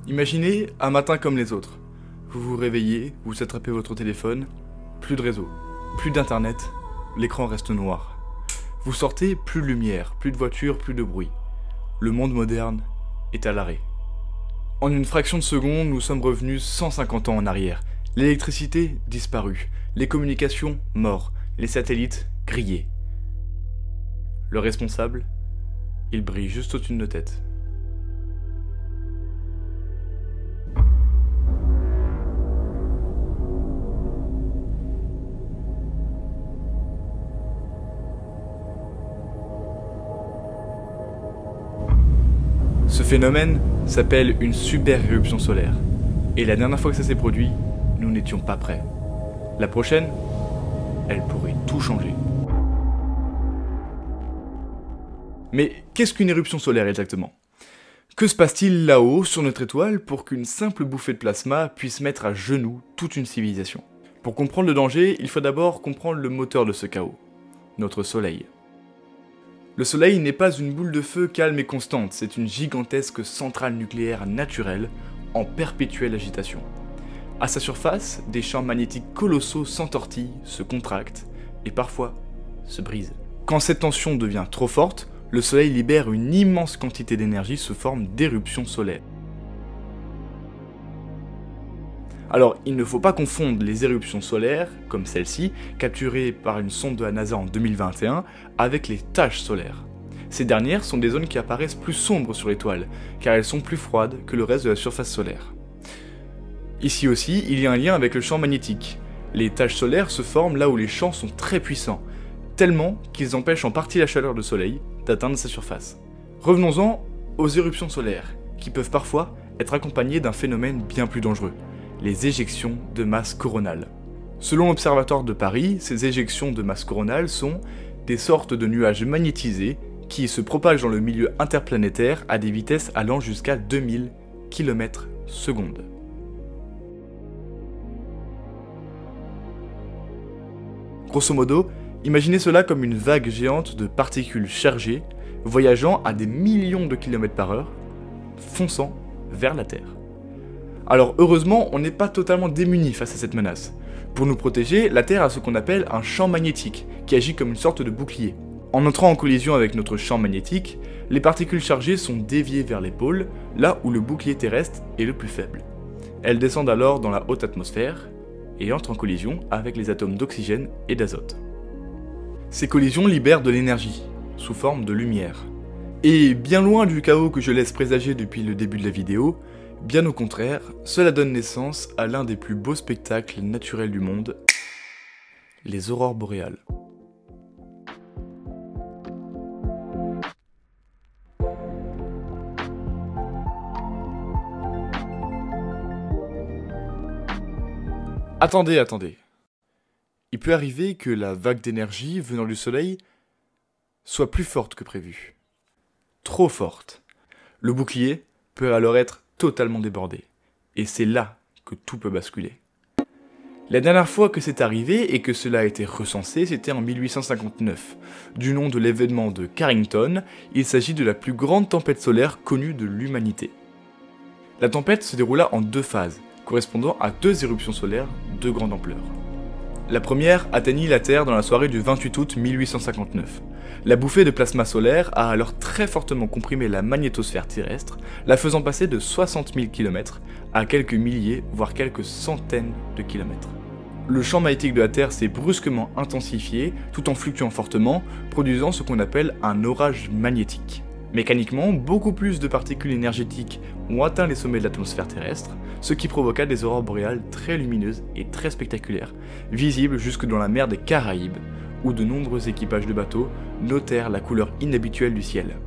Imaginez un matin comme les autres. Vous vous réveillez, vous attrapez votre téléphone, plus de réseau, plus d'internet, l'écran reste noir. Vous sortez, plus de lumière, plus de voitures, plus de bruit. Le monde moderne est à l'arrêt. En une fraction de seconde, nous sommes revenus 150 ans en arrière. L'électricité disparue, les communications morts, les satellites grillés. Le responsable, il brille juste au-dessus de nos têtes. Ce phénomène s'appelle une super éruption solaire. Et la dernière fois que ça s'est produit, nous n'étions pas prêts. La prochaine, elle pourrait tout changer. Mais qu'est-ce qu'une éruption solaire exactement? Que se passe-t-il là-haut sur notre étoile pour qu'une simple bouffée de plasma puisse mettre à genoux toute une civilisation? Pour comprendre le danger, il faut d'abord comprendre le moteur de ce chaos, notre Soleil. Le Soleil n'est pas une boule de feu calme et constante, c'est une gigantesque centrale nucléaire naturelle en perpétuelle agitation. À sa surface, des champs magnétiques colossaux s'entortillent, se contractent et parfois se brisent. Quand cette tension devient trop forte, le Soleil libère une immense quantité d'énergie sous forme d'éruptions solaires. Alors, il ne faut pas confondre les éruptions solaires, comme celle-ci, capturées par une sonde de la NASA en 2021, avec les taches solaires. Ces dernières sont des zones qui apparaissent plus sombres sur l'étoile, car elles sont plus froides que le reste de la surface solaire. Ici aussi, il y a un lien avec le champ magnétique. Les taches solaires se forment là où les champs sont très puissants, tellement qu'ils empêchent en partie la chaleur du Soleil d'atteindre sa surface. Revenons-en aux éruptions solaires, qui peuvent parfois être accompagnées d'un phénomène bien plus dangereux, les éjections de masse coronale. Selon l'Observatoire de Paris, ces éjections de masse coronale sont des sortes de nuages magnétisés qui se propagent dans le milieu interplanétaire à des vitesses allant jusqu'à 2000 km/s. Grosso modo, imaginez cela comme une vague géante de particules chargées voyageant à des millions de kilomètres par heure, fonçant vers la Terre. Alors heureusement, on n'est pas totalement démunis face à cette menace. Pour nous protéger, la Terre a ce qu'on appelle un champ magnétique, qui agit comme une sorte de bouclier. En entrant en collision avec notre champ magnétique, les particules chargées sont déviées vers les pôles, là où le bouclier terrestre est le plus faible. Elles descendent alors dans la haute atmosphère, et entrent en collision avec les atomes d'oxygène et d'azote. Ces collisions libèrent de l'énergie, sous forme de lumière. Et bien loin du chaos que je laisse présager depuis le début de la vidéo, bien au contraire, cela donne naissance à l'un des plus beaux spectacles naturels du monde, les aurores boréales. Attendez. Il peut arriver que la vague d'énergie venant du Soleil soit plus forte que prévu. Trop forte. Le bouclier peut alors être totalement débordé. Et c'est là que tout peut basculer. La dernière fois que c'est arrivé et que cela a été recensé, c'était en 1859. Du nom de l'événement de Carrington, il s'agit de la plus grande tempête solaire connue de l'humanité. La tempête se déroula en deux phases, correspondant à deux éruptions solaires de grande ampleur. La première atteignit la Terre dans la soirée du 28 août 1859. La bouffée de plasma solaire a alors très fortement comprimé la magnétosphère terrestre, la faisant passer de 60 000 km à quelques milliers, voire quelques centaines de kilomètres. Le champ magnétique de la Terre s'est brusquement intensifié, tout en fluctuant fortement, produisant ce qu'on appelle un orage magnétique. Mécaniquement, beaucoup plus de particules énergétiques ont atteint les sommets de l'atmosphère terrestre, ce qui provoqua des aurores boréales très lumineuses et très spectaculaires, visibles jusque dans la mer des Caraïbes, où de nombreux équipages de bateaux notèrent la couleur inhabituelle du ciel.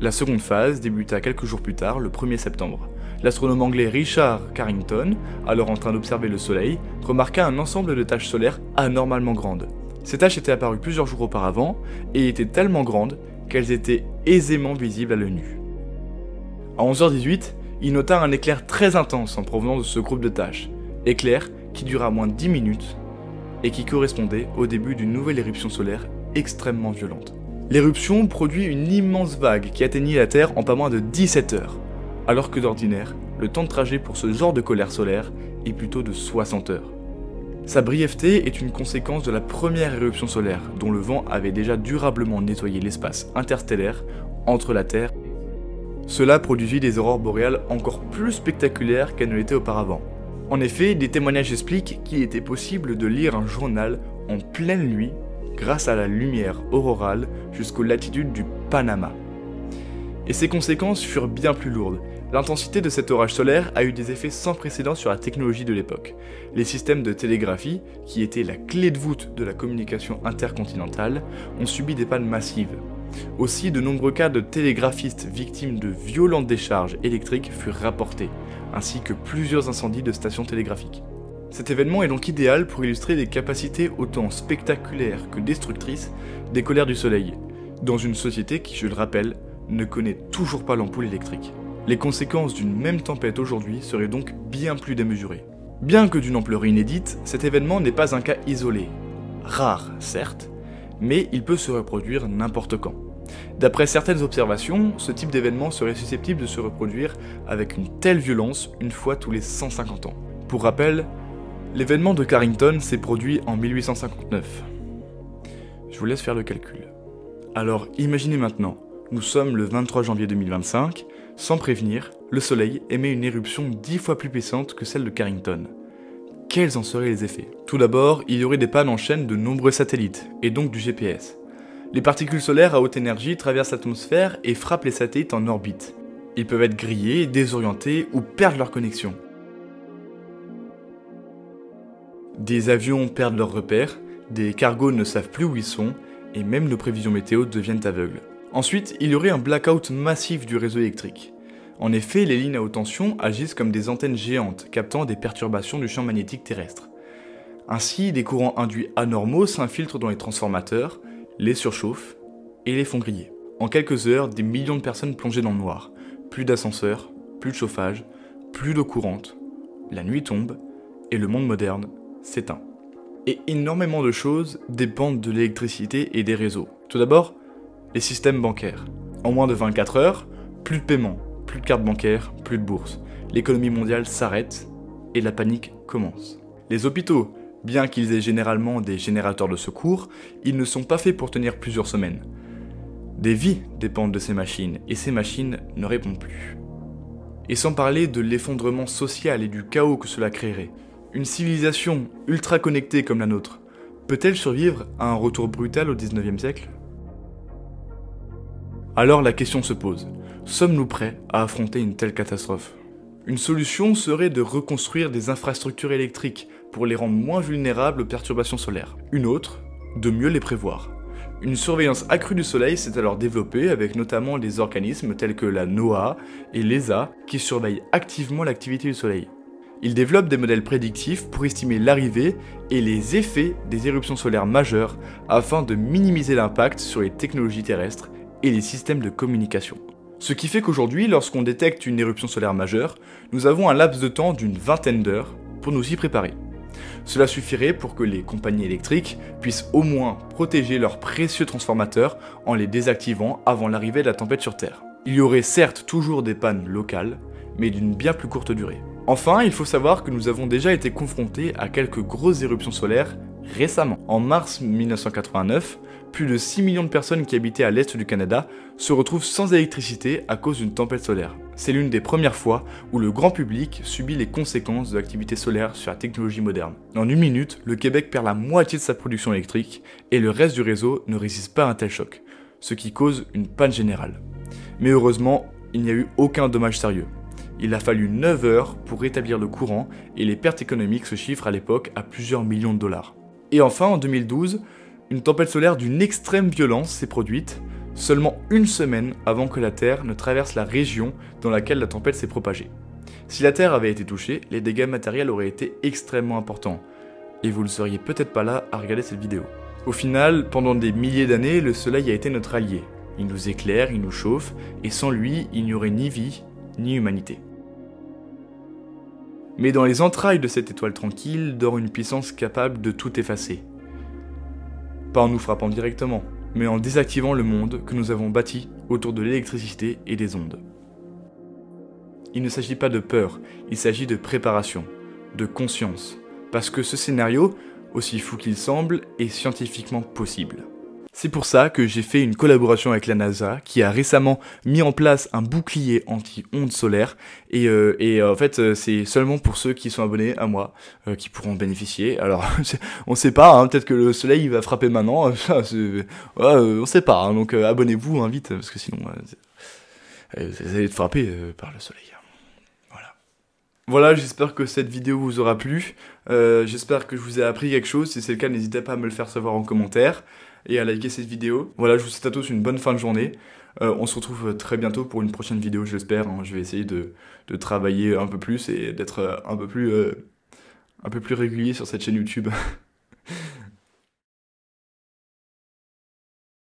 La seconde phase débuta quelques jours plus tard, le 1er septembre. L'astronome anglais Richard Carrington, alors en train d'observer le Soleil, remarqua un ensemble de taches solaires anormalement grandes. Ces taches étaient apparues plusieurs jours auparavant et étaient tellement grandes qu'elles étaient aisément visibles à l'œil nu. À 11h18, il nota un éclair très intense en provenance de ce groupe de taches, éclair qui dura moins de 10 minutes et qui correspondait au début d'une nouvelle éruption solaire extrêmement violente. L'éruption produit une immense vague qui atteignit la Terre en pas moins de 17 heures, alors que d'ordinaire, le temps de trajet pour ce genre de colère solaire est plutôt de 60 heures. Sa brièveté est une conséquence de la première éruption solaire, dont le vent avait déjà durablement nettoyé l'espace interstellaire entre la Terre. Cela produisit des aurores boréales encore plus spectaculaires qu'elles ne l'étaient auparavant. En effet, des témoignages expliquent qu'il était possible de lire un journal en pleine nuit grâce à la lumière aurorale jusqu'aux latitudes du Panama. Et ses conséquences furent bien plus lourdes. L'intensité de cet orage solaire a eu des effets sans précédent sur la technologie de l'époque. Les systèmes de télégraphie, qui étaient la clé de voûte de la communication intercontinentale, ont subi des pannes massives. Aussi, de nombreux cas de télégraphistes victimes de violentes décharges électriques furent rapportés, ainsi que plusieurs incendies de stations télégraphiques. Cet événement est donc idéal pour illustrer les capacités autant spectaculaires que destructrices des colères du soleil, dans une société qui, je le rappelle, ne connaît toujours pas l'ampoule électrique. Les conséquences d'une même tempête aujourd'hui seraient donc bien plus démesurées. Bien que d'une ampleur inédite, cet événement n'est pas un cas isolé. Rare, certes, mais il peut se reproduire n'importe quand. D'après certaines observations, ce type d'événement serait susceptible de se reproduire avec une telle violence une fois tous les 150 ans. Pour rappel, l'événement de Carrington s'est produit en 1859. Je vous laisse faire le calcul. Alors imaginez maintenant, nous sommes le 23 janvier 2025, sans prévenir, le Soleil émet une éruption 10 fois plus puissante que celle de Carrington. Quels en seraient les effets? Tout d'abord, il y aurait des pannes en chaîne de nombreux satellites, et donc du GPS. Les particules solaires à haute énergie traversent l'atmosphère et frappent les satellites en orbite. Ils peuvent être grillés, désorientés ou perdre leur connexion. Des avions perdent leurs repères, des cargos ne savent plus où ils sont, et même nos prévisions météo deviennent aveugles. Ensuite, il y aurait un blackout massif du réseau électrique. En effet, les lignes à haute tension agissent comme des antennes géantes, captant des perturbations du champ magnétique terrestre. Ainsi, des courants induits anormaux s'infiltrent dans les transformateurs, les surchauffent et les font griller. En quelques heures, des millions de personnes plongées dans le noir. Plus d'ascenseurs, plus de chauffage, plus d'eau courante. La nuit tombe et le monde moderne s'éteint. Et énormément de choses dépendent de l'électricité et des réseaux. Tout d'abord, les systèmes bancaires. En moins de 24 heures, plus de paiement, plus de cartes bancaires, plus de bourse. L'économie mondiale s'arrête et la panique commence. Les hôpitaux, bien qu'ils aient généralement des générateurs de secours, ils ne sont pas faits pour tenir plusieurs semaines. Des vies dépendent de ces machines et ces machines ne répondent plus. Et sans parler de l'effondrement social et du chaos que cela créerait. Une civilisation ultra connectée comme la nôtre, peut-elle survivre à un retour brutal au 19e siècle ? Alors la question se pose, sommes-nous prêts à affronter une telle catastrophe? Une solution serait de reconstruire des infrastructures électriques pour les rendre moins vulnérables aux perturbations solaires. Une autre, de mieux les prévoir. Une surveillance accrue du Soleil s'est alors développée avec notamment des organismes tels que la NOAA et l'ESA qui surveillent activement l'activité du Soleil. Ils développent des modèles prédictifs pour estimer l'arrivée et les effets des éruptions solaires majeures afin de minimiser l'impact sur les technologies terrestres et les systèmes de communication. Ce qui fait qu'aujourd'hui, lorsqu'on détecte une éruption solaire majeure, nous avons un laps de temps d'une vingtaine d'heures pour nous y préparer. Cela suffirait pour que les compagnies électriques puissent au moins protéger leurs précieux transformateurs en les désactivant avant l'arrivée de la tempête sur Terre. Il y aurait certes toujours des pannes locales, mais d'une bien plus courte durée. Enfin, il faut savoir que nous avons déjà été confrontés à quelques grosses éruptions solaires récemment. En mars 1989, plus de 6 millions de personnes qui habitaient à l'est du Canada se retrouvent sans électricité à cause d'une tempête solaire. C'est l'une des premières fois où le grand public subit les conséquences de l'activité solaire sur la technologie moderne. En une minute, le Québec perd la moitié de sa production électrique et le reste du réseau ne résiste pas à un tel choc, ce qui cause une panne générale. Mais heureusement, il n'y a eu aucun dommage sérieux. Il a fallu 9 heures pour rétablir le courant et les pertes économiques se chiffrent à l'époque à plusieurs millions de dollars. Et enfin, en 2012, une tempête solaire d'une extrême violence s'est produite, seulement une semaine avant que la Terre ne traverse la région dans laquelle la tempête s'est propagée. Si la Terre avait été touchée, les dégâts matériels auraient été extrêmement importants, et vous ne seriez peut-être pas là à regarder cette vidéo. Au final, pendant des milliers d'années, le Soleil a été notre allié. Il nous éclaire, il nous chauffe, et sans lui, il n'y aurait ni vie, ni humanité. Mais dans les entrailles de cette étoile tranquille dort une puissance capable de tout effacer. Pas en nous frappant directement, mais en désactivant le monde que nous avons bâti autour de l'électricité et des ondes. Il ne s'agit pas de peur, il s'agit de préparation, de conscience, parce que ce scénario, aussi fou qu'il semble, est scientifiquement possible. C'est pour ça que j'ai fait une collaboration avec la NASA, qui a récemment mis en place un bouclier anti-ondes solaires, et en fait c'est seulement pour ceux qui sont abonnés à moi qui pourront en bénéficier. Alors on sait pas, hein, peut-être que le soleil va frapper maintenant, on sait pas, hein, donc abonnez-vous hein, vite, parce que sinon vous allez être frappé par le soleil. Voilà, j'espère que cette vidéo vous aura plu, j'espère que je vous ai appris quelque chose, si c'est le cas n'hésitez pas à me le faire savoir en commentaire, et à liker cette vidéo. Voilà, je vous souhaite à tous une bonne fin de journée, on se retrouve très bientôt pour une prochaine vidéo je l'espère, hein. Je vais essayer de travailler un peu plus et d'être un peu plus régulier sur cette chaîne YouTube.